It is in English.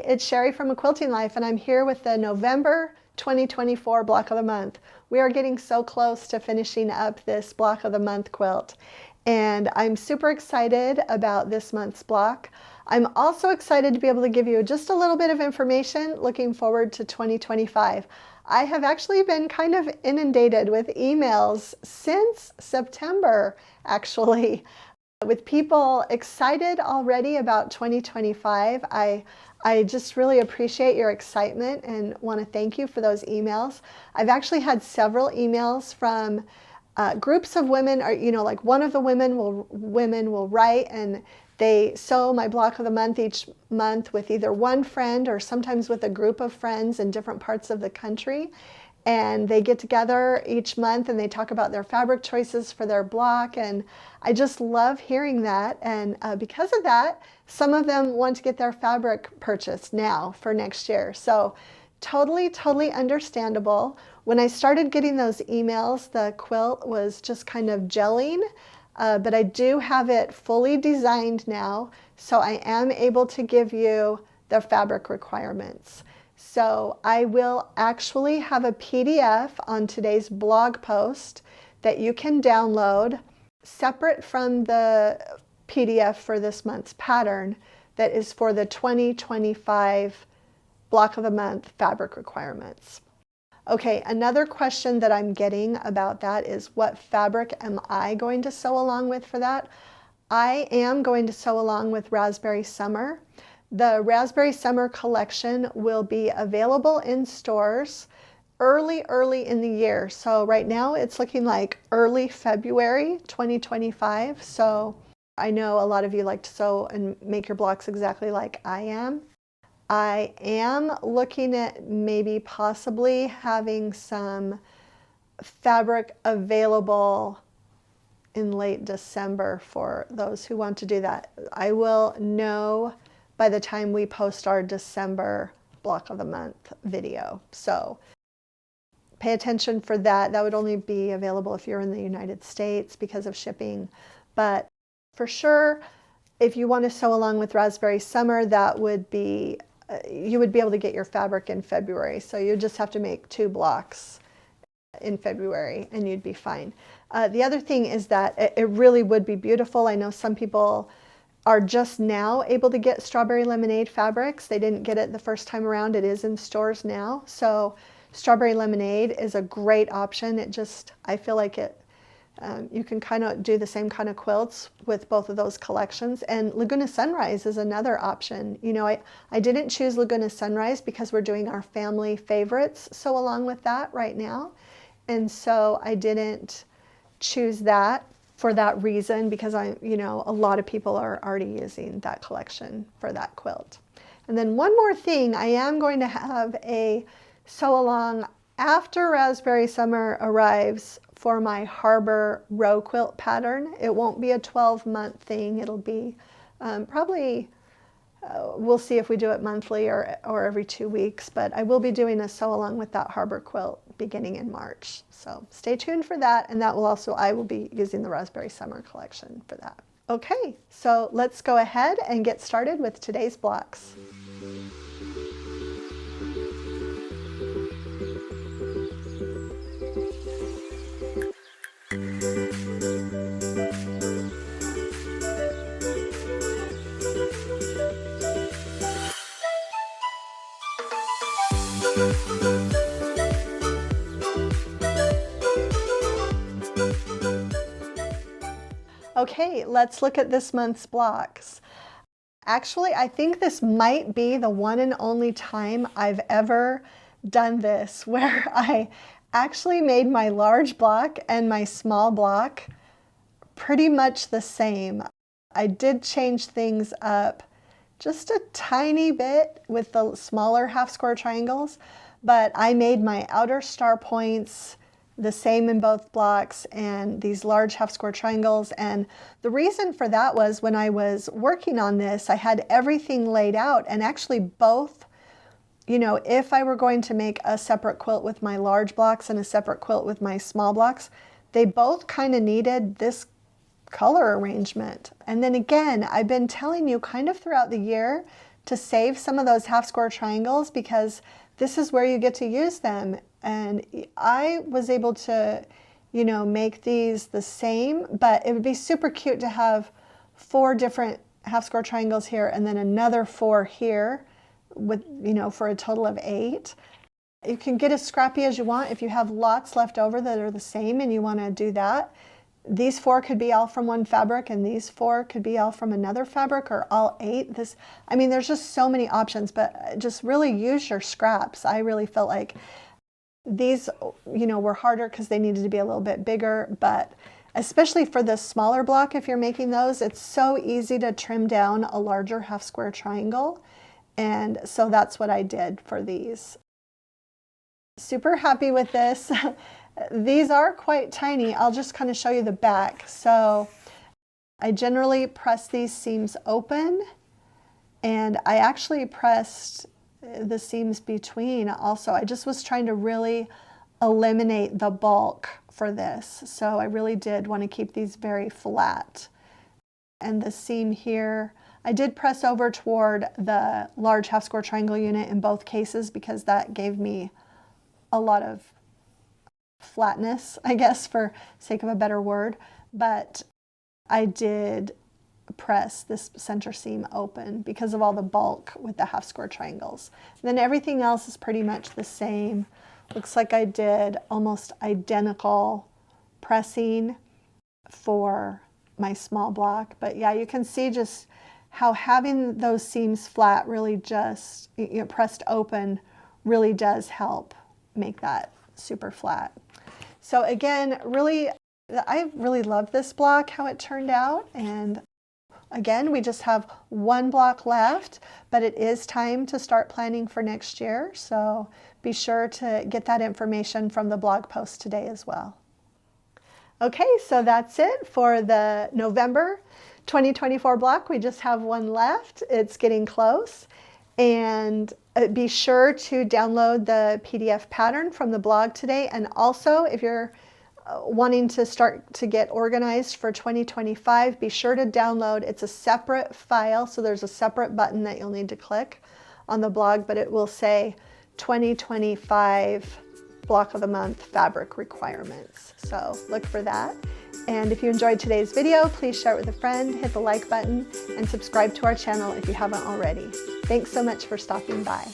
it's Sherri from A Quilting Life, and I'm here with the November 2024 Block of the Month. We are getting so close to finishing up this Block of the Month quilt, and I'm super excited about this month's block. I'm also excited to be able to give you just a little bit of information looking forward to 2025. I have actually been kind of inundated with emails since September, actually, with people excited already about 2025. I just really appreciate your excitement and want to thank you for those emails. I've actually had several emails from groups of women, or like one of the women will write and they sew my block of the month each month with either one friend or sometimes with a group of friends in different parts of the country. And they get together each month and they talk about their fabric choices for their block. And I just love hearing that. And because of that, some of them want to get their fabric purchased now for next year. So totally understandable. When I started getting those emails, the quilt was just kind of gelling. But I do have it fully designed now, so I am able to give you the fabric requirements. So I will actually have a PDF on today's blog post that you can download separate from the PDF for this month's pattern that is for the 2025 Block of the Month fabric requirements. Okay, another question that I'm getting about that is, what fabric am I going to sew along with for that? I am going to sew along with Raspberry Summer. The Raspberry Summer collection will be available in stores early in the year. So right now it's looking like early February 2025. So I know a lot of you like to sew and make your blocks exactly like I am. I am looking at maybe possibly having some fabric available in late December for those who want to do that. I will know by the time we post our December Block of the Month video. So pay attention for that. That would only be available if you're in the United States because of shipping. But for sure, if you want to sew along with Raspberry Summer, that would be you would be able to get your fabric in February. So you just have to make 2 blocks in February and you'd be fine. The other thing is that it really would be beautiful. I know some people are just now able to get Strawberry Lemonade fabrics. They didn't get it the first time around. It is in stores now. So Strawberry Lemonade is a great option. I feel like you can kind of do the same kind of quilts with both of those collections. And Laguna Sunrise is another option. I didn't choose Laguna Sunrise because we're doing our family favorites sew along with that right now. And so I didn't choose that for that reason, because a lot of people are already using that collection for that quilt. And then one more thing, I am going to have a sew along after Raspberry Summer arrives for my Harbor row quilt pattern. It won't be a 12-month thing. It'll be probably, we'll see if we do it monthly or every 2 weeks, but I will be doing a sew along with that Harbor quilt beginning in March. So stay tuned for that, and that will also, I will be using the Raspberry Summer collection for that. Okay, so let's go ahead and get started with today's blocks. Okay, let's look at this month's blocks. Actually, I think this might be the one and only time I've ever done this where I actually made my large block and my small block pretty much the same. I did change things up just a tiny bit with the smaller half square triangles, but I made my outer star points the same in both blocks and these large half square triangles. And the reason for that was when I was working on this, I had everything laid out, and actually both, if I were going to make a separate quilt with my large blocks and a separate quilt with my small blocks, they both kind of needed this color arrangement. And then again, I've been telling you kind of throughout the year to save some of those half square triangles, because this is where you get to use them. And I was able to, you know, make these the same, but it would be super cute to have 4 different half square triangles here and then another 4 here with, you know, for a total of 8. You can get as scrappy as you want if you have lots left over that are the same and you want to do that. These 4 could be all from one fabric, and these 4 could be all from another fabric, or all 8. I mean, there's just so many options, but just really use your scraps. I really felt like these, you know, were harder because they needed to be a little bit bigger, but especially for the smaller block, if you're making those, it's so easy to trim down a larger half square triangle. And so that's what I did for these. Super happy with this. These are quite tiny. I'll just kind of show you the back. So I generally press these seams open, and I actually pressed the seams between also. I just was trying to really eliminate the bulk for this. So I really did want to keep these very flat. And the seam here, I did press over toward the large half square triangle unit in both cases, because that gave me a lot of flatness, I guess, for sake of a better word. But I did press this center seam open because of all the bulk with the half square triangles. And then everything else is pretty much the same. Looks like I did almost identical pressing for my small block. But yeah, you can see just how having those seams flat really just, you know, pressed open, really does help make that super flat. So again, really, I really love this block, how it turned out. And again, we just have 1 block left, but it is time to start planning for next year. So be sure to get that information from the blog post today as well. Okay, so that's it for the November 2024 block. We just have 1 left. It's getting close. And be sure to download the PDF pattern from the blog today. And also, if you're wanting to start to get organized for 2025, be sure to download. It's a separate file, so there's a separate button that you'll need to click on the blog, but it will say 2025 block of the month fabric requirements. So look for that. And if you enjoyed today's video, please share it with a friend, hit the like button, and subscribe to our channel if you haven't already. Thanks so much for stopping by.